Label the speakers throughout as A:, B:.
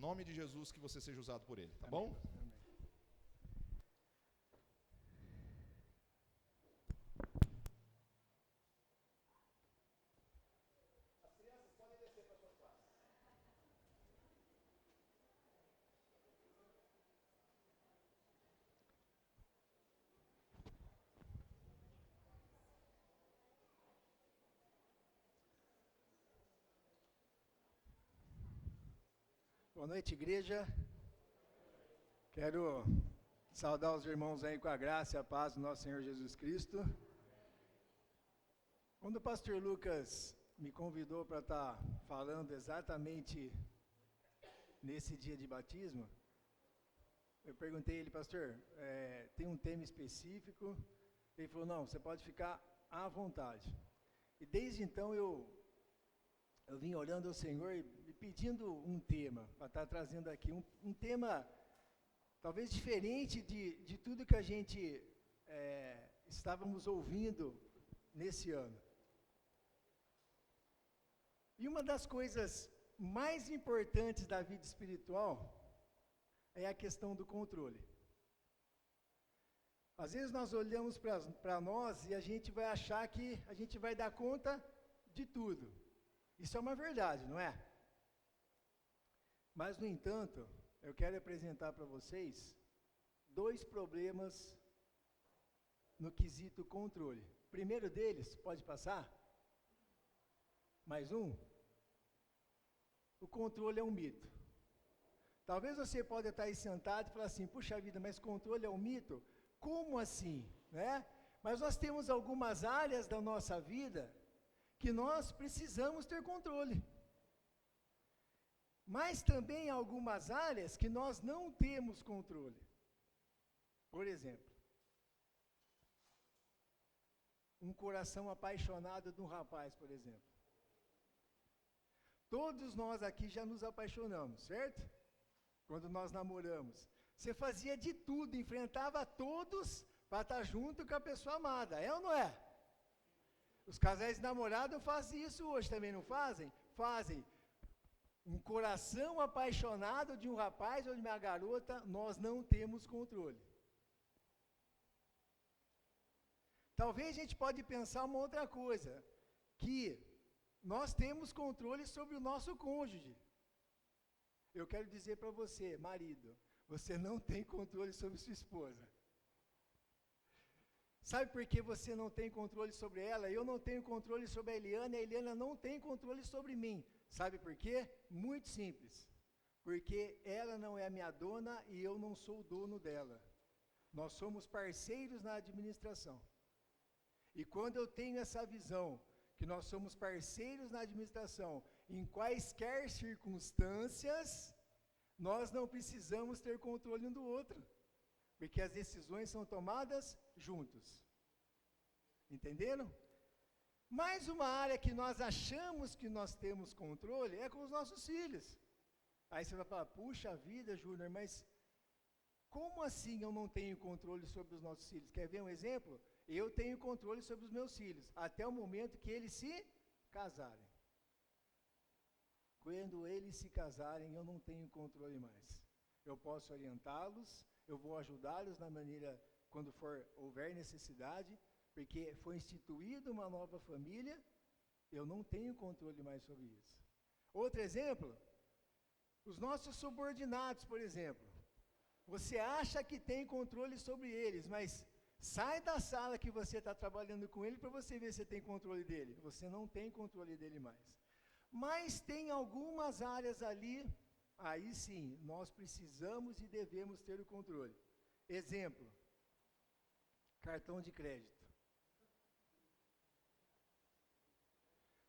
A: nome de Jesus, que você seja usado por Ele, tá bom?
B: Amém. Boa noite, igreja. Quero saudar os irmãos aí com a graça e a paz do nosso Senhor Jesus Cristo. Quando o pastor Lucas me convidou para estar falando exatamente nesse dia de batismo, eu perguntei a ele, pastor, tem um tema específico? Ele falou, não, você pode ficar à vontade. E desde então eu vim orando ao Senhor e pedindo um tema, para estar trazendo aqui, um tema talvez diferente de tudo que a gente estávamos ouvindo nesse ano. E uma das coisas mais importantes da vida espiritual é a questão do controle. Às vezes nós olhamos para nós e a gente vai achar que a gente vai dar conta de tudo. Isso é uma verdade, não é? Mas, no entanto, eu quero apresentar para vocês 2 problemas no quesito controle. Primeiro deles, pode passar? Mais um? O controle é um mito. Talvez você pode estar aí sentado e falar assim, puxa vida, mas controle é um mito? Como assim? Né? Mas nós temos algumas áreas da nossa vida que nós precisamos ter controle. Mas também algumas áreas que nós não temos controle. Por exemplo, um coração apaixonado de um rapaz, por exemplo. Todos nós aqui já nos apaixonamos, certo? Quando nós namoramos. Você fazia de tudo, enfrentava todos para estar junto com a pessoa amada, é ou não é? Os casais namorados fazem isso hoje, também não fazem? Fazem. Um coração apaixonado de um rapaz ou de uma garota, nós não temos controle. Talvez a gente pode pensar uma outra coisa, que nós temos controle sobre o nosso cônjuge. Eu quero dizer para você, marido, você não tem controle sobre sua esposa. Sabe por que você não tem controle sobre ela? Eu não tenho controle sobre a Eliana não tem controle sobre mim. Sabe por quê? Muito simples. Porque ela não é a minha dona e eu não sou o dono dela. Nós somos parceiros na administração. E quando eu tenho essa visão, que nós somos parceiros na administração, em quaisquer circunstâncias, nós não precisamos ter controle um do outro. Porque as decisões são tomadas juntos. Entenderam? Mais uma área que nós achamos que nós temos controle é com os nossos filhos. Aí você vai falar, puxa vida, Júnior, mas como assim eu não tenho controle sobre os nossos filhos? Quer ver um exemplo? Eu tenho controle sobre os meus filhos, até o momento que eles se casarem. Quando eles se casarem, eu não tenho controle mais. Eu posso orientá-los, eu vou ajudá-los na maneira, quando houver necessidade, porque foi instituída uma nova família, eu não tenho controle mais sobre isso. Outro exemplo, os nossos subordinados, por exemplo. Você acha que tem controle sobre eles, mas sai da sala que você está trabalhando com ele para você ver se tem controle dele. Você não tem controle dele mais. Mas tem algumas áreas ali, aí sim, nós precisamos e devemos ter o controle. Exemplo, cartão de crédito.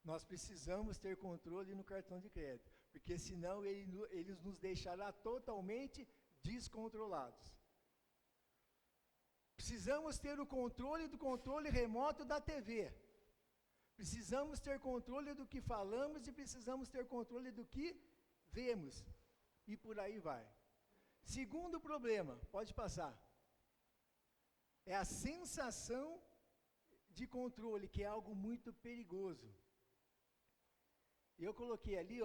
B: Nós precisamos ter controle no cartão de crédito, porque senão eles nos deixará totalmente descontrolados. Precisamos ter o controle do controle remoto da TV. Precisamos ter controle do que falamos e precisamos ter controle do que vemos. E por aí vai. Segundo problema, pode passar. É a sensação de controle, que é algo muito perigoso. Eu coloquei ali,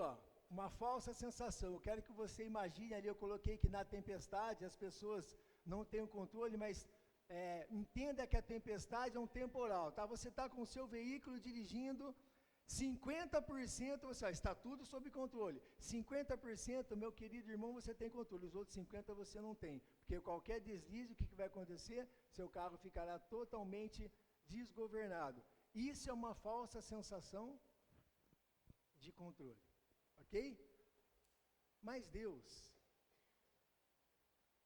B: uma falsa sensação. Eu quero que você imagine ali, eu coloquei que na tempestade as pessoas não têm o controle, mas entenda que a tempestade é um temporal, tá? Você está com o seu veículo dirigindo, 50% você está tudo sob controle. 50%, meu querido irmão, você tem controle. Os outros 50% você não tem. Porque qualquer deslize, o que vai acontecer? Seu carro ficará totalmente desgovernado. Isso é uma falsa sensação de controle. Ok? Mas Deus,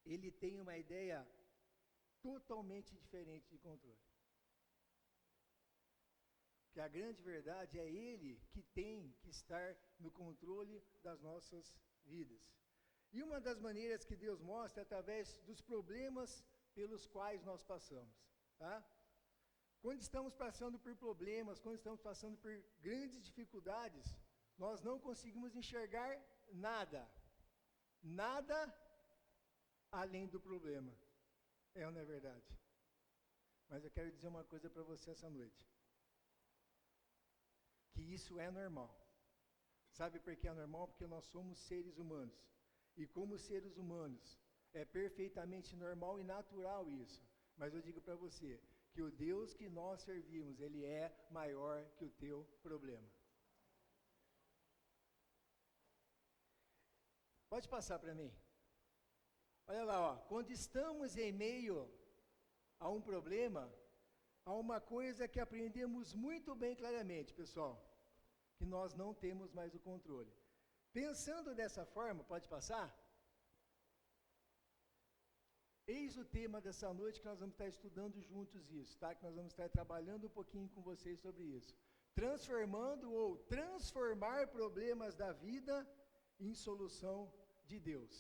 B: Ele tem uma ideia totalmente diferente de controle. Que a grande verdade é Ele que tem que estar no controle das nossas vidas. E uma das maneiras que Deus mostra é através dos problemas pelos quais nós passamos. Tá? Quando estamos passando por problemas, quando estamos passando por grandes dificuldades, nós não conseguimos enxergar nada. Nada além do problema. É ou não é verdade? Mas eu quero dizer uma coisa para você essa noite. Que isso é normal. Sabe por que é normal? Porque nós somos seres humanos. E como seres humanos, é perfeitamente normal e natural isso. Mas eu digo para você, que o Deus que nós servimos, Ele é maior que o teu problema. Pode passar para mim. Olha lá, ó. Quando estamos em meio a um problema, há uma coisa que aprendemos muito bem claramente, pessoal, que nós não temos mais o controle. Pensando dessa forma, pode passar? Eis o tema dessa noite que nós vamos estar estudando juntos isso, tá? Que nós vamos estar trabalhando um pouquinho com vocês sobre isso. Transformando ou transformar problemas da vida em solução de Deus.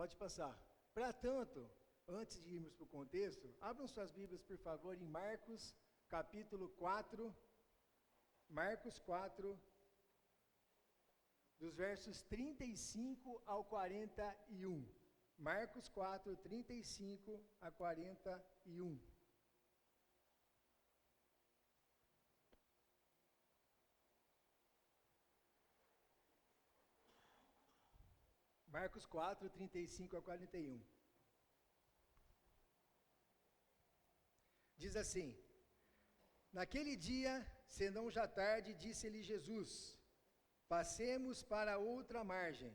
B: Pode passar. Para tanto, antes de irmos para o contexto, abram suas Bíblias, por favor, em Marcos, capítulo 4. Marcos 4, dos versos 35 ao 41. Marcos 4, 35 a 41. Marcos 4, 35 a 41. Diz assim: Naquele dia, senão já tarde, disse-lhe Jesus: Passemos para outra margem.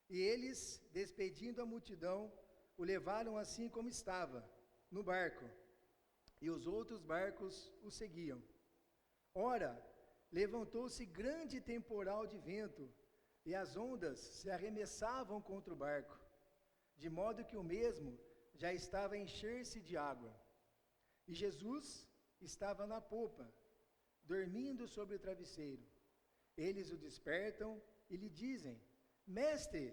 B: E eles, despedindo a multidão, o levaram assim como estava, no barco, e os outros barcos o seguiam. Ora, levantou-se grande temporal de vento, e as ondas se arremessavam contra o barco, de modo que o mesmo já estava a encher-se de água. E Jesus estava na popa, dormindo sobre o travesseiro. Eles o despertam e lhe dizem: Mestre,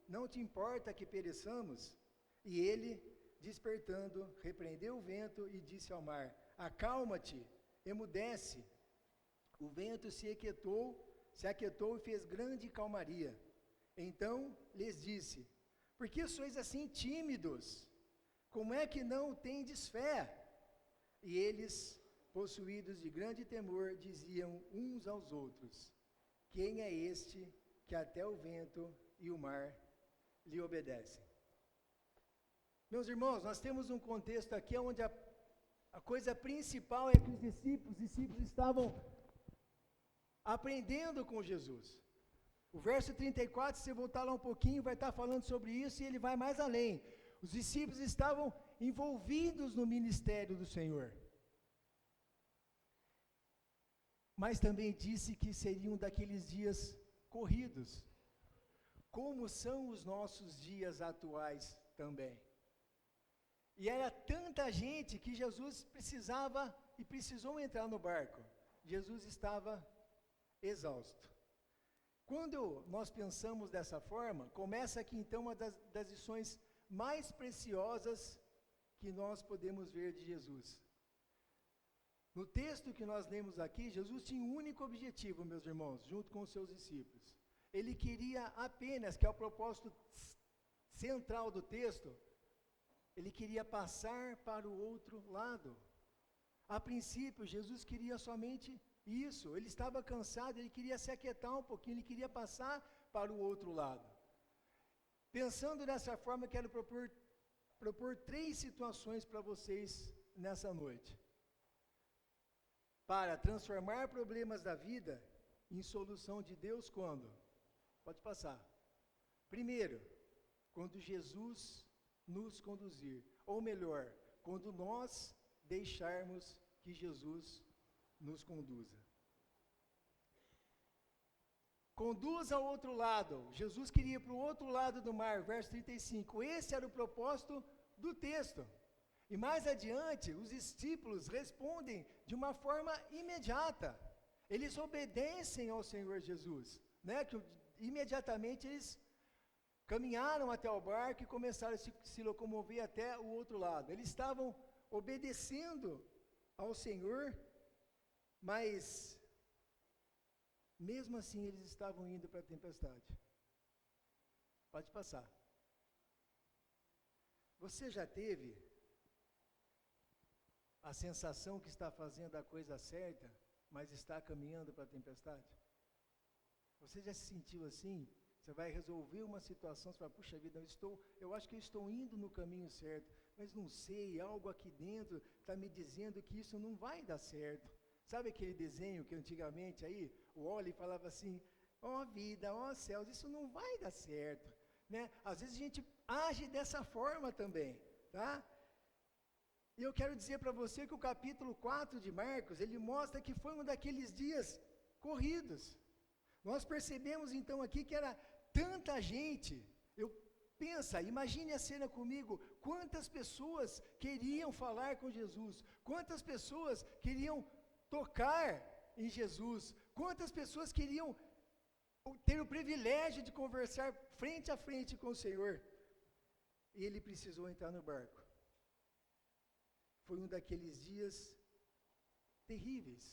B: não te importa que pereçamos? E ele, despertando, repreendeu o vento e disse ao mar: Acalma-te, emudece. O vento se aquietou e fez grande calmaria. Então lhes disse: Por que sois assim tímidos? Como é que não tendes fé? E eles, possuídos de grande temor, diziam uns aos outros: Quem é este que até o vento e o mar lhe obedecem? Meus irmãos, nós temos um contexto aqui onde a coisa principal é que os discípulos estavam aprendendo com Jesus. O verso 34, se você voltar lá um pouquinho, vai estar falando sobre isso e ele vai mais além. Os discípulos estavam envolvidos no ministério do Senhor. Mas também disse que seriam daqueles dias corridos, como são os nossos dias atuais também. E era tanta gente que Jesus precisava e precisou entrar no barco. Jesus estava exausto. Quando nós pensamos dessa forma, começa aqui então uma das lições mais preciosas que nós podemos ver de Jesus. No texto que nós lemos aqui, Jesus tinha um único objetivo, meus irmãos, junto com os seus discípulos. Ele queria apenas, que é o propósito central do texto, ele queria passar para o outro lado. A princípio, Jesus queria somente Isso, ele estava cansado, ele queria se aquietar um pouquinho, ele queria passar para o outro lado. Pensando dessa forma, quero propor 3 situações para vocês nessa noite. Para transformar problemas da vida em solução de Deus quando? Pode passar. Primeiro, quando Jesus nos conduzir. Ou melhor, quando nós deixarmos que Jesus nos conduza. Conduz ao outro lado. Jesus queria ir para o outro lado do mar, verso 35. Esse era o propósito do texto. E mais adiante, os discípulos respondem de uma forma imediata. Eles obedecem ao Senhor Jesus, né? Que imediatamente eles caminharam até o barco e começaram a se locomover até o outro lado. Eles estavam obedecendo ao Senhor, mas mesmo assim eles estavam indo para a tempestade. Pode passar. Você já teve a sensação que está fazendo a coisa certa, mas está caminhando para a tempestade? Você já se sentiu assim? Você vai resolver uma situação, você fala, puxa vida, eu acho que eu estou indo no caminho certo, mas não sei, algo aqui dentro está me dizendo que isso não vai dar certo. Sabe aquele desenho que antigamente aí, o Wall-E falava assim, ó vida, ó céus, isso não vai dar certo, né? Às vezes a gente age dessa forma também, tá? E eu quero dizer para você que o capítulo 4 de Marcos, ele mostra que foi um daqueles dias corridos. Nós percebemos então aqui que era tanta gente. Imagine a cena comigo, quantas pessoas queriam falar com Jesus, quantas pessoas queriam tocar em Jesus, quantas pessoas queriam ter o privilégio de conversar frente a frente com o Senhor. E ele precisou entrar no barco. Foi um daqueles dias terríveis.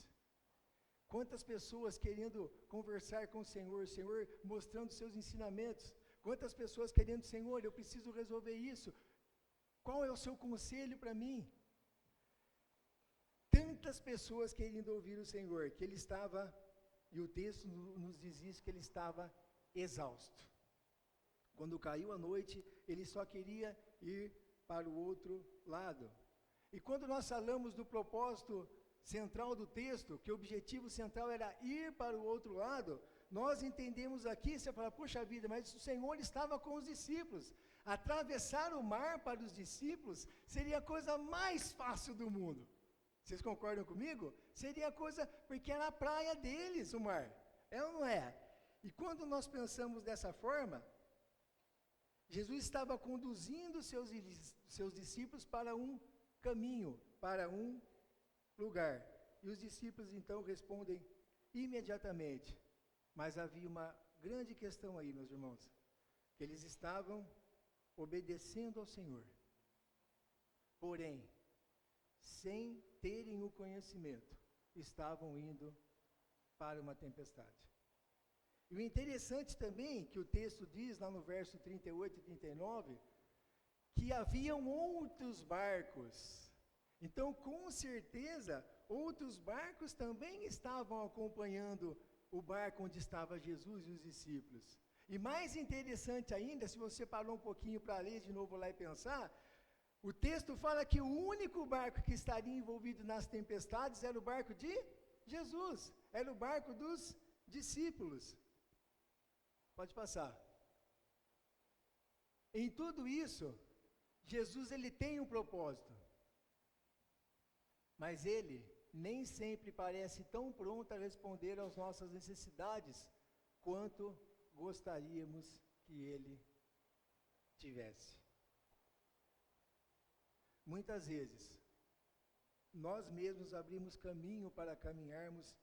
B: Quantas pessoas querendo conversar com o Senhor mostrando seus ensinamentos. Quantas pessoas querendo, Senhor, eu preciso resolver isso. Qual é o seu conselho para mim? Tantas pessoas querendo ouvir o Senhor, que ele estava, e o texto nos diz isso, que ele estava exausto. Quando caiu a noite, ele só queria ir para o outro lado. E quando nós falamos do propósito central do texto, que o objetivo central era ir para o outro lado, nós entendemos aqui, você fala, puxa vida, mas o Senhor estava com os discípulos. Atravessar o mar para os discípulos seria a coisa mais fácil do mundo. Vocês concordam comigo? Seria a coisa, porque era a praia deles o mar. É ou não é? E quando nós pensamos dessa forma, Jesus estava conduzindo seus discípulos para um caminho, para um lugar. E os discípulos então respondem imediatamente. Mas havia uma grande questão aí, meus irmãos, que eles estavam obedecendo ao Senhor, porém, sem terem o conhecimento, estavam indo para uma tempestade. E o interessante também, que o texto diz lá no verso 38 e 39, que haviam outros barcos. Então, com certeza, outros barcos também estavam acompanhando o barco onde estava Jesus e os discípulos. E mais interessante ainda, se você parou um pouquinho para ler de novo lá e pensar, o texto fala que o único barco que estaria envolvido nas tempestades era o barco de Jesus, era o barco dos discípulos. Pode passar. Em tudo isso, Jesus ele tem um propósito, mas ele nem sempre parece tão pronto a responder às nossas necessidades quanto gostaríamos que ele tivesse. Muitas vezes, nós mesmos abrimos caminho para caminharmos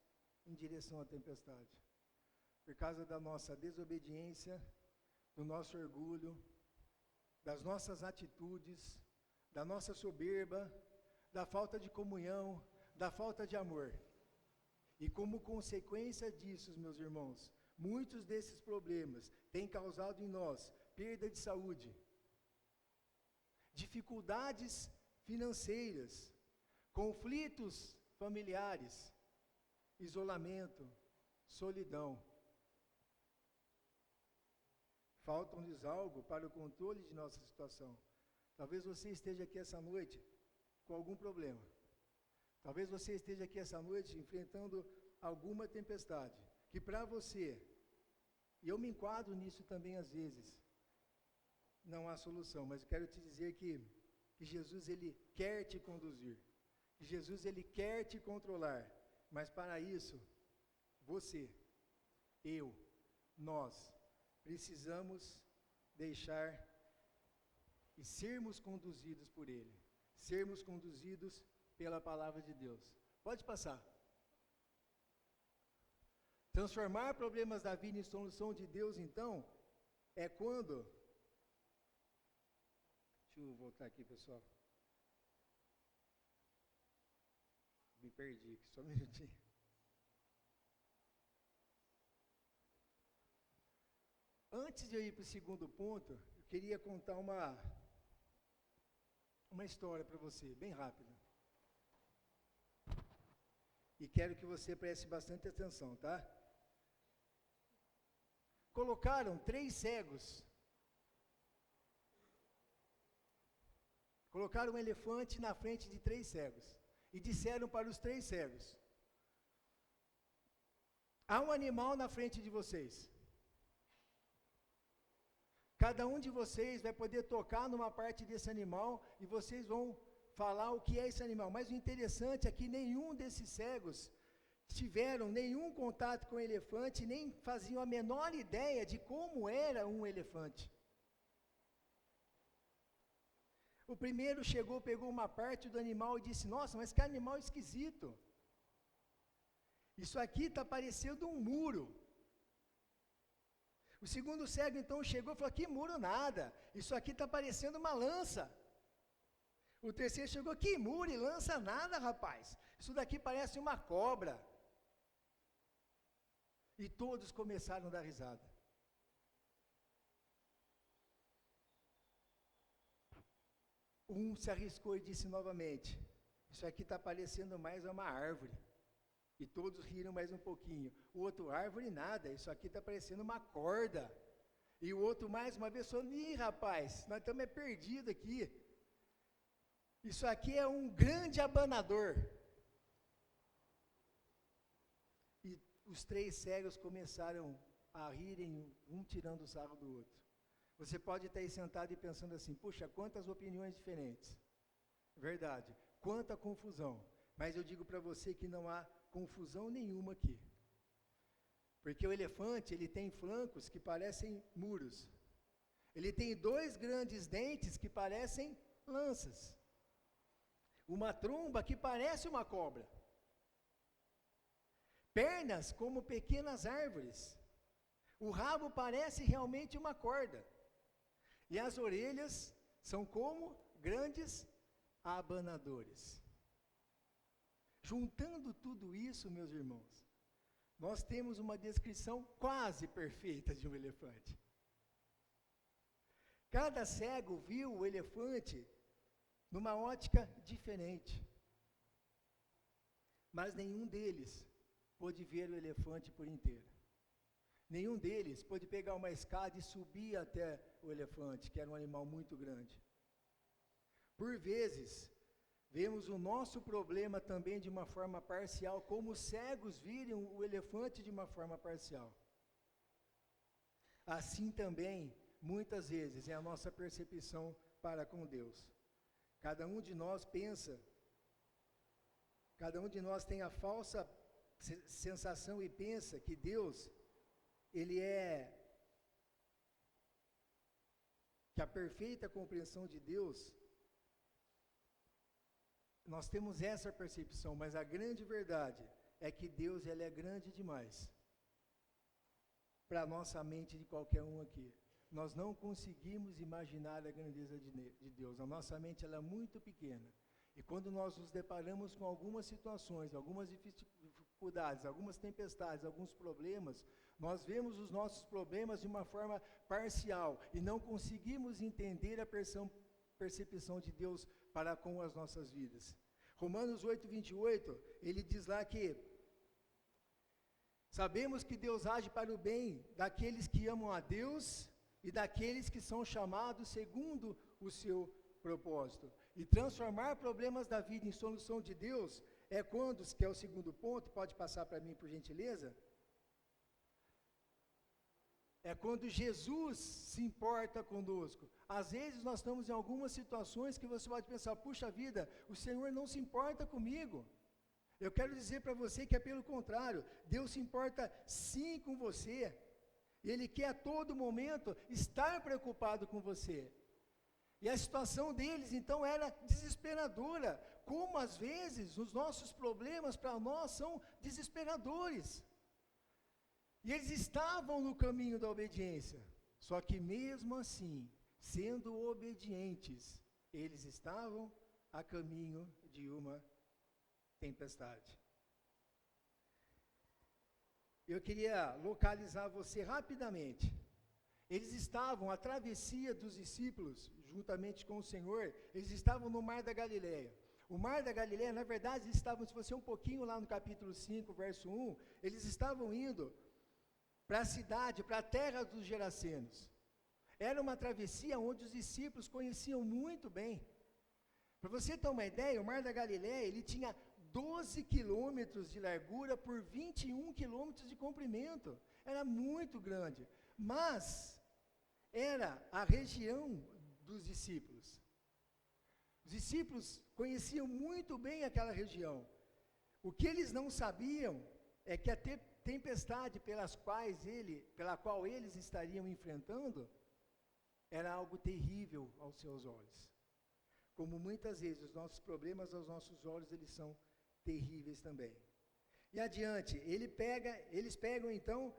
B: em direção à tempestade, por causa da nossa desobediência, do nosso orgulho, das nossas atitudes, da nossa soberba, da falta de comunhão, da falta de amor. E como consequência disso, meus irmãos, muitos desses problemas têm causado em nós perda de saúde, dificuldades financeiras, conflitos familiares, isolamento, solidão. Falta-nos algo para o controle de nossa situação. Talvez você esteja aqui essa noite com algum problema. Talvez você esteja aqui essa noite enfrentando alguma tempestade, que para você, e eu me enquadro nisso também às vezes, não há solução, mas eu quero te dizer que Jesus, Ele quer te conduzir, que Jesus, Ele quer te controlar, mas para isso, você, eu, nós, precisamos deixar e sermos conduzidos por Ele, sermos conduzidos pela palavra de Deus. Pode passar. Transformar problemas da vida em solução de Deus, então, é quando... Deixa eu voltar aqui, pessoal. Me perdi aqui, só um minutinho. Antes de eu ir para o segundo ponto, eu queria contar uma história para você, bem rápida. E quero que você preste bastante atenção, tá? Colocaram 3 cegos. Colocaram um elefante na frente de 3 cegos. E disseram para os 3 cegos: há um animal na frente de vocês. Cada um de vocês vai poder tocar numa parte desse animal e vocês vão falar o que é esse animal. Mas o interessante é que nenhum desses cegos tiveram nenhum contato com o elefante, nem faziam a menor ideia de como era um elefante. O primeiro chegou, pegou uma parte do animal e disse: nossa, mas que animal esquisito. Isso aqui está parecendo um muro. O segundo cego então chegou e falou: que muro nada, isso aqui está parecendo uma lança. O terceiro chegou: que muro e lança nada, rapaz, isso daqui parece uma cobra. E todos começaram a dar risada. Um se arriscou e disse novamente: isso aqui está parecendo mais uma árvore. E todos riram mais um pouquinho. O outro: árvore nada, isso aqui está parecendo uma corda. E o outro mais uma vez falou: ih, rapaz, nós estamos perdidos aqui. Isso aqui é um grande abanador. E os 3 cegos começaram a rirem, um tirando o sarro do outro. Você pode estar aí sentado e pensando assim: puxa, quantas opiniões diferentes. Verdade, quanta confusão. Mas eu digo para você que não há confusão nenhuma aqui. Porque o elefante, ele tem flancos que parecem muros. Ele tem 2 grandes dentes que parecem lanças. Uma tromba que parece uma cobra. Pernas como pequenas árvores. O rabo parece realmente uma corda. E as orelhas são como grandes abanadores. Juntando tudo isso, meus irmãos, nós temos uma descrição quase perfeita de um elefante. Cada cego viu o elefante numa ótica diferente. Mas nenhum deles pôde ver o elefante por inteiro. Nenhum deles pôde pegar uma escada e subir até o elefante, que era um animal muito grande. Por vezes, vemos o nosso problema também de uma forma parcial, como os cegos viram o elefante de uma forma parcial. Assim também, muitas vezes, é a nossa percepção para com Deus. Cada um de nós pensa, cada um de nós tem a falsa sensação e pensa que Deus, Ele é, que a perfeita compreensão de Deus, nós temos essa percepção, mas a grande verdade é que Deus, Ele é grande demais para a nossa mente de qualquer um aqui. Nós não conseguimos imaginar a grandeza de Deus. A nossa mente ela é muito pequena. E quando nós nos deparamos com algumas situações, algumas dificuldades, algumas tempestades, alguns problemas, nós vemos os nossos problemas de uma forma parcial e não conseguimos entender a percepção de Deus para com as nossas vidas. Romanos 8:28, ele diz lá que Sabemos que Deus age para o bem daqueles que amam a Deus e daqueles que são chamados segundo o seu propósito. E transformar problemas da vida em solução de Deus é quando, que é o segundo ponto, pode passar para mim por gentileza? É quando Jesus se importa conosco. Às vezes nós estamos em algumas situações que você pode pensar, puxa vida, o Senhor não se importa comigo. Eu quero dizer para você que é pelo contrário, Deus se importa sim com você. Ele quer a todo momento estar preocupado com você. E a situação deles então era desesperadora. Como às vezes os nossos problemas para nós são desesperadores. E eles estavam no caminho da obediência. Só que mesmo assim, sendo obedientes, eles estavam a caminho de uma tempestade. Eu queria localizar você rapidamente. Eles estavam, a travessia dos discípulos, juntamente com o Senhor, eles estavam no Mar da Galileia. O Mar da Galileia, na verdade, eles estavam, se você um pouquinho lá no capítulo 5, verso 1, eles estavam indo para a cidade, para a terra dos Gerasenos. Era uma travessia onde os discípulos conheciam muito bem. Para você ter uma ideia, o Mar da Galileia, ele tinha 12 quilômetros de largura por 21 quilômetros de comprimento. Era muito grande. Mas era a região dos discípulos. Os discípulos conheciam muito bem aquela região. O que eles não sabiam é que a tempestade pela qual eles estariam enfrentando era algo terrível aos seus olhos. Como muitas vezes os nossos problemas aos nossos olhos, eles são terríveis também. E adiante, eles pegam então,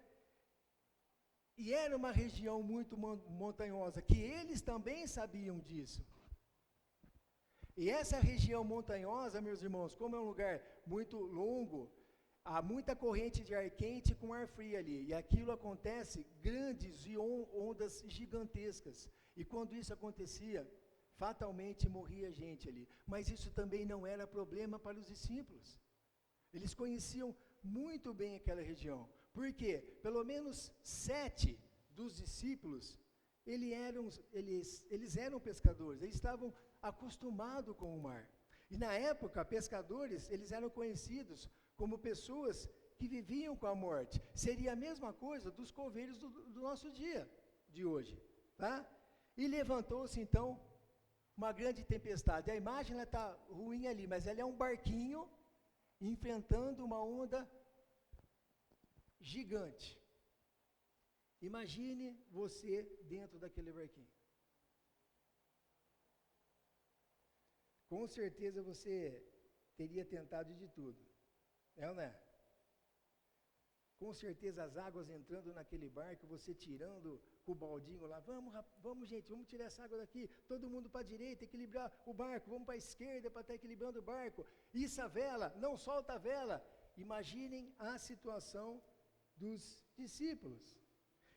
B: e era uma região muito montanhosa, que eles também sabiam disso. E essa região montanhosa, meus irmãos, como é um lugar muito longo, há muita corrente de ar quente com ar frio ali, e aquilo acontece, grandes e ondas gigantescas, e quando isso acontecia, fatalmente morria gente ali, mas isso também não era problema para os discípulos. Eles conheciam muito bem aquela região, porque pelo menos 7 dos discípulos, eles eram pescadores, eles estavam acostumados com o mar. E na época, pescadores, eles eram conhecidos como pessoas que viviam com a morte. Seria a mesma coisa dos coveiros do nosso dia, de hoje. Tá? E levantou-se então uma grande tempestade. A imagem está ruim ali, mas ela é um barquinho enfrentando uma onda gigante. Imagine você dentro daquele barquinho. Com certeza você teria tentado de tudo. É ou não é? Com certeza as águas entrando naquele barco, você tirando com o baldinho lá, vamos gente, vamos tirar essa água daqui, todo mundo para a direita, equilibrar o barco, vamos para a esquerda para estar equilibrando o barco, isso a vela, não solta a vela. Imaginem a situação dos discípulos.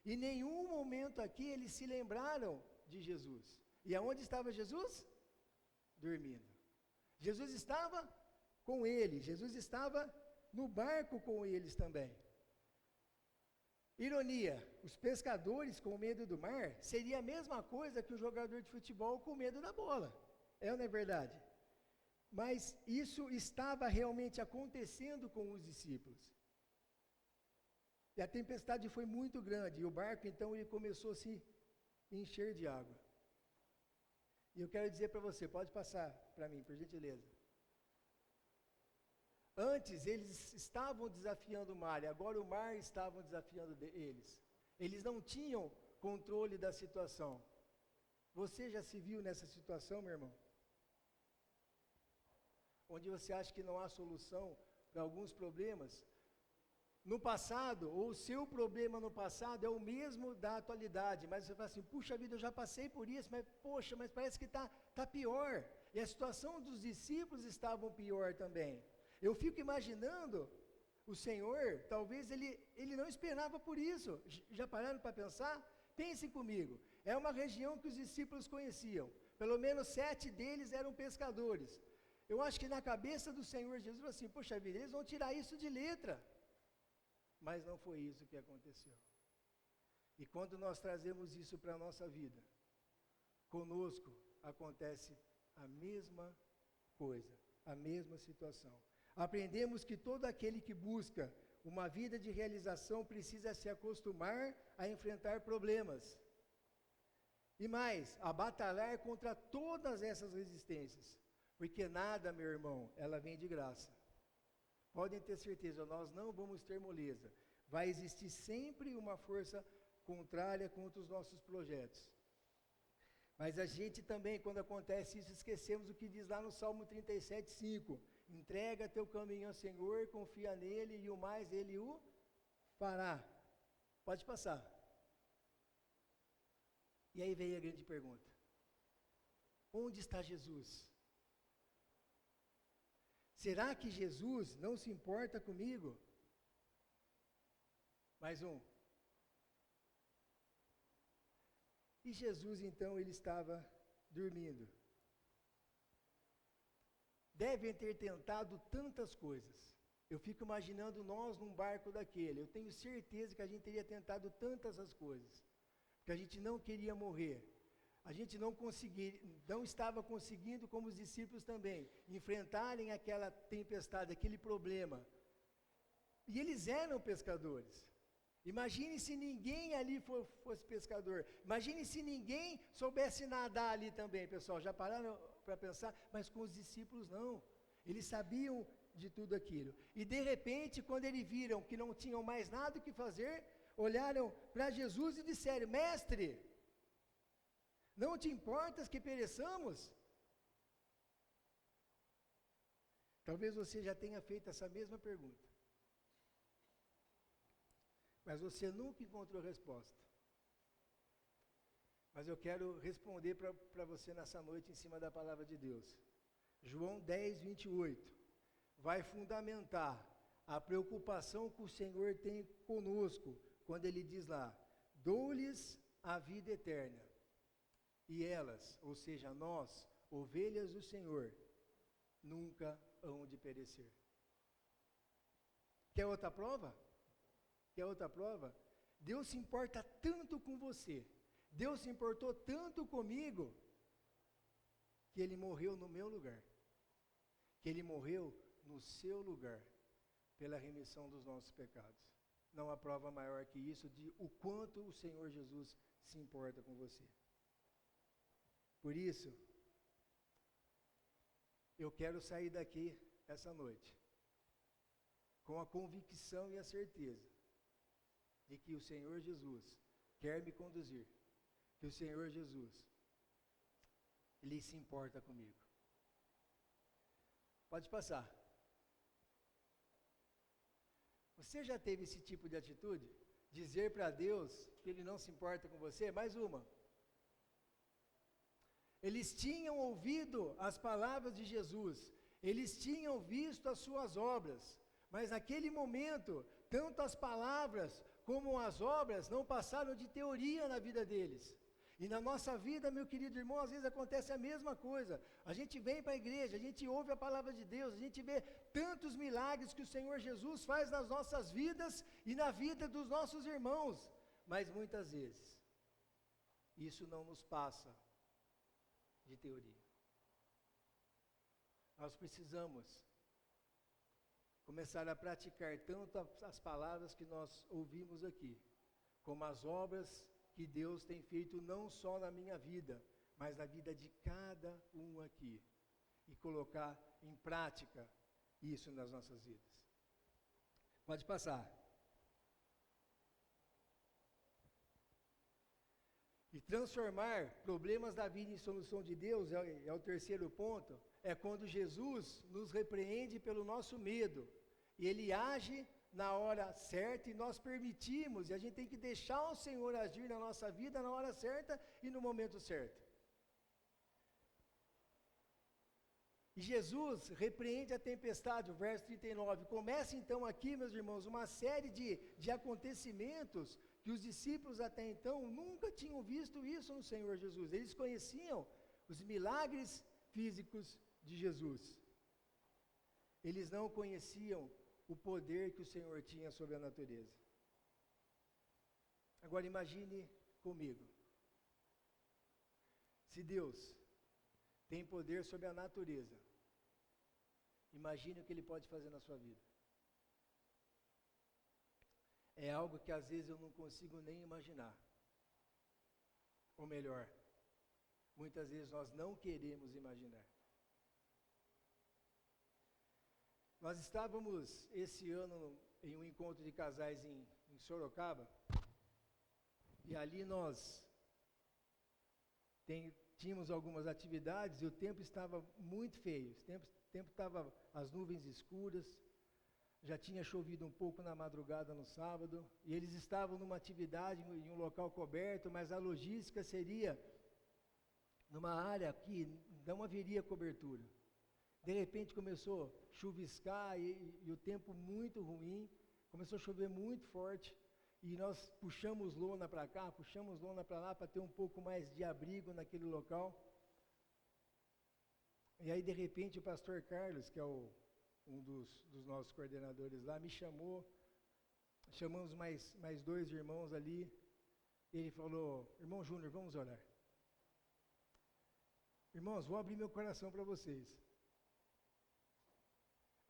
B: Em nenhum momento aqui eles se lembraram de Jesus. E aonde estava Jesus? Dormindo. Jesus estava com eles, Jesus estava no barco com eles também. Ironia, os pescadores com medo do mar seria a mesma coisa que um jogador de futebol com medo da bola. É ou não é verdade? Mas isso estava realmente acontecendo com os discípulos. E a tempestade foi muito grande, e o barco então ele começou a se encher de água. E eu quero dizer para você, pode passar para mim, por gentileza. Antes eles estavam desafiando o mar, e agora o mar estava desafiando eles. Eles não tinham controle da situação. Você já se viu nessa situação, meu irmão? Onde você acha que não há solução para alguns problemas? No passado, ou o seu problema no passado é o mesmo da atualidade, mas você fala assim, puxa vida, eu já passei por isso, mas poxa, mas parece que tá pior. E a situação dos discípulos estava pior também. Eu fico imaginando, o Senhor, talvez ele não esperava por isso. Já pararam para pensar? Pensem comigo, é uma região que os discípulos conheciam, pelo menos 7 deles eram pescadores. Eu acho que na cabeça do Senhor Jesus, assim, poxa vida, eles vão tirar isso de letra. Mas não foi isso que aconteceu. E quando nós trazemos isso para a nossa vida, conosco acontece a mesma coisa, a mesma situação. Aprendemos que todo aquele que busca uma vida de realização precisa se acostumar a enfrentar problemas. E mais, a batalhar contra todas essas resistências. Porque nada, meu irmão, ela vem de graça. Podem ter certeza, nós não vamos ter moleza. Vai existir sempre uma força contrária contra os nossos projetos. Mas a gente também, quando acontece isso, esquecemos o que diz lá no Salmo 37:5. Entrega teu caminho ao Senhor, confia nele e o mais ele o fará. Pode passar. E aí vem a grande pergunta. Onde está Jesus? Será que Jesus não se importa comigo? Mais um. E Jesus, então, ele estava dormindo. Devem ter tentado tantas coisas. Eu fico imaginando nós num barco daquele. Eu tenho certeza que a gente teria tentado tantas as coisas. Porque a gente não queria morrer. A gente não estava conseguindo, como os discípulos também, enfrentarem aquela tempestade, aquele problema. E eles eram pescadores. Imagine se ninguém ali fosse pescador. Imagine se ninguém soubesse nadar ali também, pessoal. Já pararam para pensar? Mas com os discípulos não. Eles sabiam de tudo aquilo. E de repente, quando eles viram que não tinham mais nada o que fazer, olharam para Jesus e disseram: Mestre, não te importas que pereçamos? Talvez você já tenha feito essa mesma pergunta. Mas você nunca encontrou resposta. Mas eu quero responder para você nessa noite em cima da palavra de Deus. João 10:28 vai fundamentar a preocupação que o Senhor tem conosco, quando Ele diz lá: dou-lhes a vida eterna, e elas, ou seja, nós, ovelhas do Senhor, nunca hão de perecer. Quer outra prova? Quer outra prova? Deus se importa tanto com você, Deus se importou tanto comigo, que Ele morreu no meu lugar, que Ele morreu no seu lugar, pela remissão dos nossos pecados. Não há prova maior que isso de o quanto o Senhor Jesus se importa com você. Por isso, eu quero sair daqui essa noite, com a convicção e a certeza, de que o Senhor Jesus quer me conduzir, que o Senhor Jesus, Ele se importa comigo. Pode passar. Você já teve esse tipo de atitude? Dizer para Deus que Ele não se importa com você? Mais uma. Eles tinham ouvido as palavras de Jesus, eles tinham visto as suas obras, mas naquele momento, tanto as palavras como as obras não passaram de teoria na vida deles. E na nossa vida, meu querido irmão, às vezes acontece a mesma coisa. A gente vem para a igreja, a gente ouve a palavra de Deus, a gente vê tantos milagres que o Senhor Jesus faz nas nossas vidas e na vida dos nossos irmãos. Mas muitas vezes, isso não nos passa de teoria. Nós precisamos começar a praticar tanto as palavras que nós ouvimos aqui, como as obras que Deus tem feito não só na minha vida, mas na vida de cada um aqui, e colocar em prática isso nas nossas vidas. Pode passar. E transformar problemas da vida em solução de Deus, é o terceiro ponto, é quando Jesus nos repreende pelo nosso medo. E Ele age na hora certa e nós permitimos, e a gente tem que deixar o Senhor agir na nossa vida na hora certa e no momento certo. E Jesus repreende a tempestade, o verso 39. Começa então aqui, meus irmãos, uma série de acontecimentos que os discípulos até então nunca tinham visto isso no Senhor Jesus. Eles conheciam os milagres físicos de Jesus. Eles não conheciam o o poder que o Senhor tinha sobre a natureza. Agora imagine comigo. Se Deus tem poder sobre a natureza, imagine o que Ele pode fazer na sua vida. É algo que às vezes eu não consigo nem imaginar. Ou melhor, muitas vezes nós não queremos imaginar. Nós estávamos esse ano em um encontro de casais em Sorocaba, e ali nós tínhamos algumas atividades e o tempo estava muito feio, o tempo estava as nuvens escuras, já tinha chovido um pouco na madrugada no sábado, e eles estavam numa atividade em um local coberto, mas a logística seria numa área que não haveria cobertura. De repente começou a chuviscar e o tempo muito ruim, começou a chover muito forte, e nós puxamos lona para cá, puxamos lona para lá, para ter um pouco mais de abrigo naquele local. E aí de repente o pastor Carlos, que é um dos nossos coordenadores lá, me chamou, chamamos mais 2 irmãos ali, ele falou: irmão Júnior, vamos orar. Irmãos, vou abrir meu coração para vocês.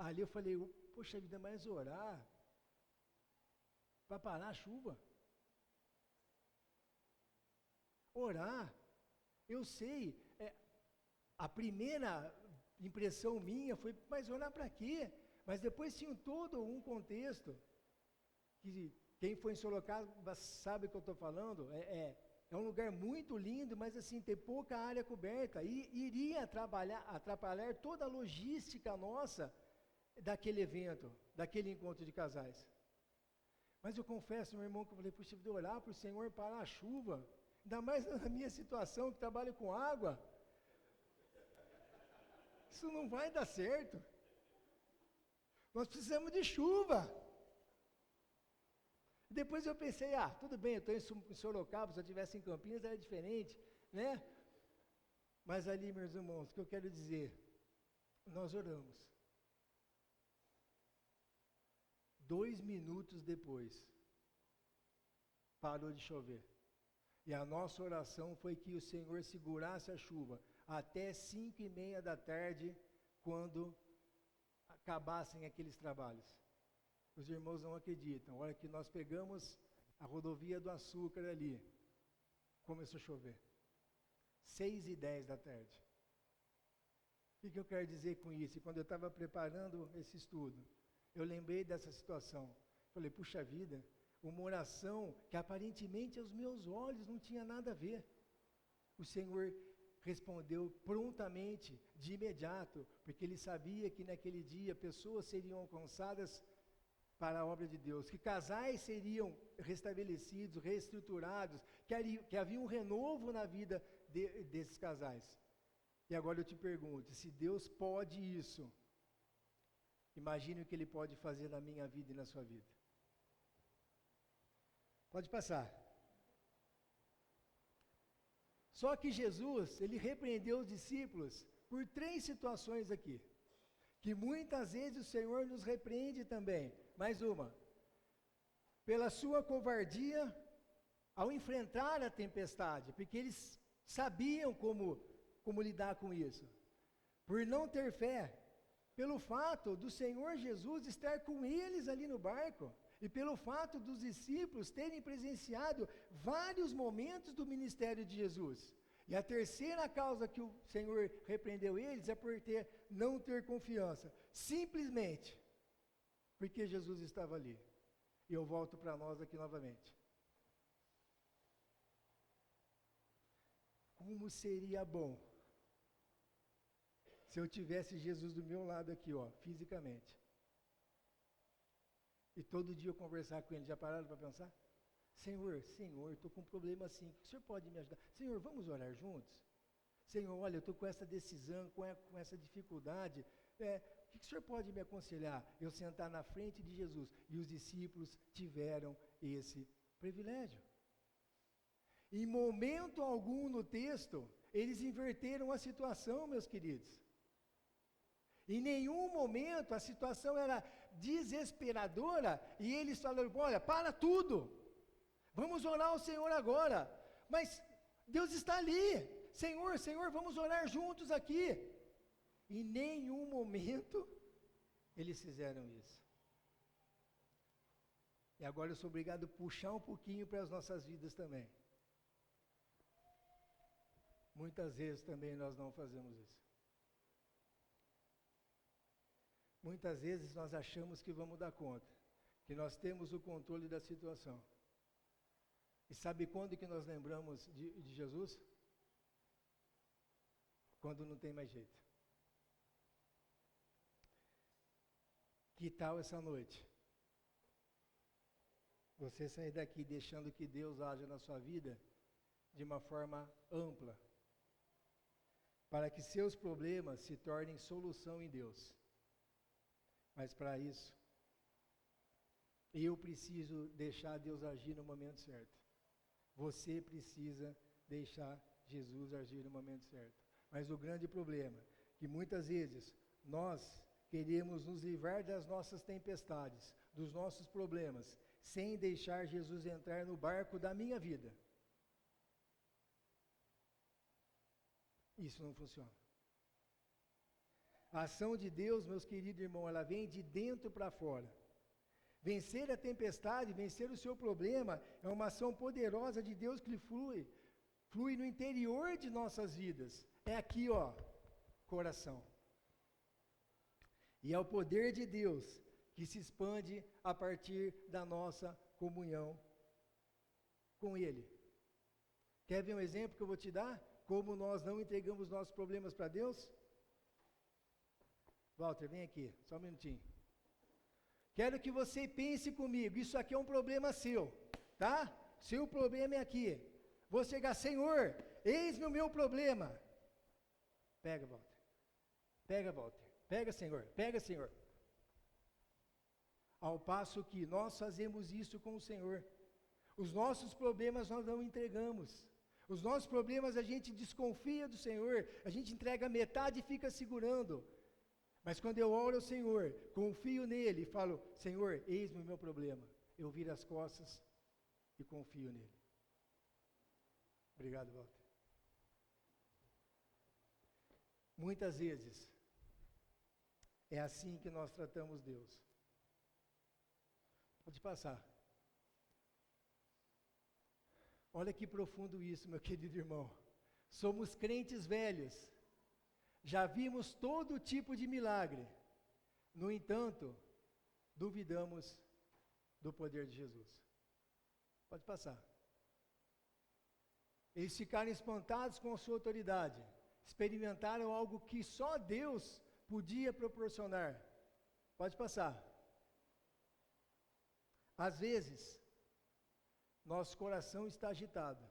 B: Ali eu falei: poxa vida, mas orar para parar a chuva? Orar, eu sei, a primeira impressão minha foi: mas orar para quê? Mas depois tinha todo um contexto, que quem foi em Sorocaba sabe o que eu estou falando, é um lugar muito lindo, mas assim, tem pouca área coberta, e iria atrapalhar toda a logística nossa daquele evento, daquele encontro de casais. Mas eu confesso, meu irmão, que eu falei: puxa, de orar para o Senhor parar a chuva, ainda mais na minha situação, que trabalho com água, isso não vai dar certo. Nós precisamos de chuva. Depois eu pensei: tudo bem, eu estou em Sorocaba, se eu estivesse em Campinas era diferente, né? Mas ali, meus irmãos, o que eu quero dizer, nós oramos. 2 minutos depois, parou de chover. E a nossa oração foi que o Senhor segurasse a chuva até 5:30 da tarde, quando acabassem aqueles trabalhos. Os irmãos não acreditam, a hora que nós pegamos a rodovia do Açúcar ali, começou a chover. 6:10 da tarde. O que eu quero dizer com isso? E quando eu estava preparando esse estudo, eu lembrei dessa situação. Falei: puxa vida, uma oração que aparentemente aos meus olhos não tinha nada a ver. O Senhor respondeu prontamente, de imediato, porque Ele sabia que naquele dia pessoas seriam alcançadas para a obra de Deus, que casais seriam restabelecidos, reestruturados, que havia um renovo na vida desses casais. E agora eu te pergunto, se Deus pode isso, imagine o que Ele pode fazer na minha vida e na sua vida. Pode passar. Só que Jesus, Ele repreendeu os discípulos por 3 situações aqui, que muitas vezes o Senhor nos repreende também. Mais uma: pela sua covardia ao enfrentar a tempestade, porque eles sabiam como lidar com isso. Por não ter fé, pelo fato do Senhor Jesus estar com eles ali no barco, e pelo fato dos discípulos terem presenciado vários momentos do ministério de Jesus. E a terceira causa que o Senhor repreendeu eles é por não ter confiança, simplesmente porque Jesus estava ali. E eu volto para nós aqui novamente. Como seria bom se eu tivesse Jesus do meu lado aqui, fisicamente. E todo dia eu conversar com Ele. Já pararam para pensar? Senhor, estou com um problema assim, o Senhor pode me ajudar? Senhor, vamos orar juntos? Senhor, olha, eu estou com essa decisão, com essa dificuldade, o que o Senhor pode me aconselhar? Eu sentar na frente de Jesus. E os discípulos tiveram esse privilégio. Em momento algum no texto, eles inverteram a situação, meus queridos. Em nenhum momento a situação era desesperadora, e eles falaram, olha, para tudo, vamos orar ao Senhor agora, mas Deus está ali, Senhor, Senhor, vamos orar juntos aqui. Em nenhum momento eles fizeram isso. E agora eu sou obrigado a puxar um pouquinho para as nossas vidas também. Muitas vezes também nós não fazemos isso. Muitas vezes nós achamos que vamos dar conta, que nós temos o controle da situação. E sabe quando que nós lembramos de Jesus? Quando não tem mais jeito. Que tal essa noite? Você sair daqui deixando que Deus haja na sua vida de uma forma ampla, para que seus problemas se tornem solução em Deus. Mas para isso, eu preciso deixar Deus agir no momento certo. Você precisa deixar Jesus agir no momento certo. Mas o grande problema é que muitas vezes nós queremos nos livrar das nossas tempestades, dos nossos problemas, sem deixar Jesus entrar no barco da minha vida. Isso não funciona. A ação de Deus, meus queridos irmãos, ela vem de dentro para fora. Vencer a tempestade, vencer o seu problema, é uma ação poderosa de Deus que flui no interior de nossas vidas. É aqui, ó, coração. E é o poder de Deus que se expande a partir da nossa comunhão com Ele. Quer ver um exemplo que eu vou te dar? Como nós não entregamos nossos problemas para Deus? Walter, vem aqui, só um minutinho. Quero que você pense comigo, isso aqui é um problema seu, tá? Seu problema é aqui. Vou chegar, Senhor, eis-me o meu problema. Pega, Walter. Pega, Walter. Pega, Senhor. Pega, Senhor. Ao passo que nós fazemos isso com o Senhor. Os nossos problemas nós não entregamos. Os nossos problemas a gente desconfia do Senhor, a gente entrega metade e fica segurando. Mas quando eu oro ao Senhor, confio nele e falo, Senhor, eis-me o meu problema, eu viro as costas e confio nele. Obrigado, Walter. Muitas vezes, é assim que nós tratamos Deus. Pode passar. Olha que profundo isso, meu querido irmão. Somos crentes velhos. Já vimos todo tipo de milagre. No entanto, duvidamos do poder de Jesus. Pode passar. Eles ficaram espantados com a sua autoridade. Experimentaram algo que só Deus podia proporcionar. Pode passar. Às vezes, nosso coração está agitado.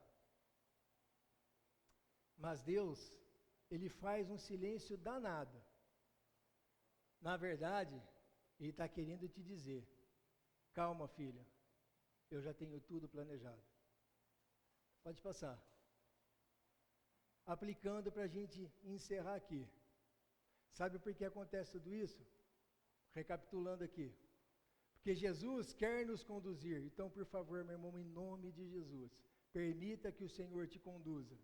B: Mas Deus, Ele faz um silêncio danado. Na verdade, Ele está querendo te dizer, calma, filho, eu já tenho tudo planejado. Pode passar. Aplicando para a gente encerrar aqui. Sabe por que acontece tudo isso? Recapitulando aqui. Porque Jesus quer nos conduzir. Então, por favor, meu irmão, em nome de Jesus, permita que o Senhor te conduza.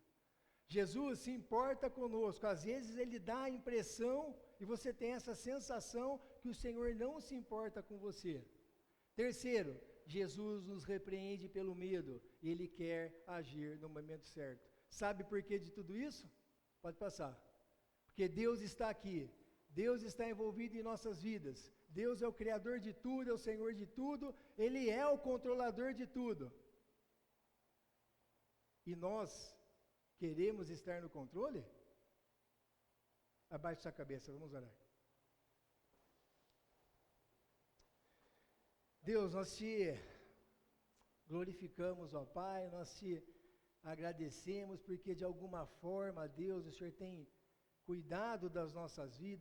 B: Jesus se importa conosco. Às vezes Ele dá a impressão e você tem essa sensação que o Senhor não se importa com você. Terceiro, Jesus nos repreende pelo medo e Ele quer agir no momento certo. Sabe por que de tudo isso? Pode passar. Porque Deus está aqui. Deus está envolvido em nossas vidas. Deus é o Criador de tudo, é o Senhor de tudo. Ele é o controlador de tudo. E nós queremos estar no controle? Abaixe sua cabeça, vamos orar. Deus, nós te glorificamos, ó Pai, nós te agradecemos porque de alguma forma, Deus, o Senhor tem cuidado das nossas vidas.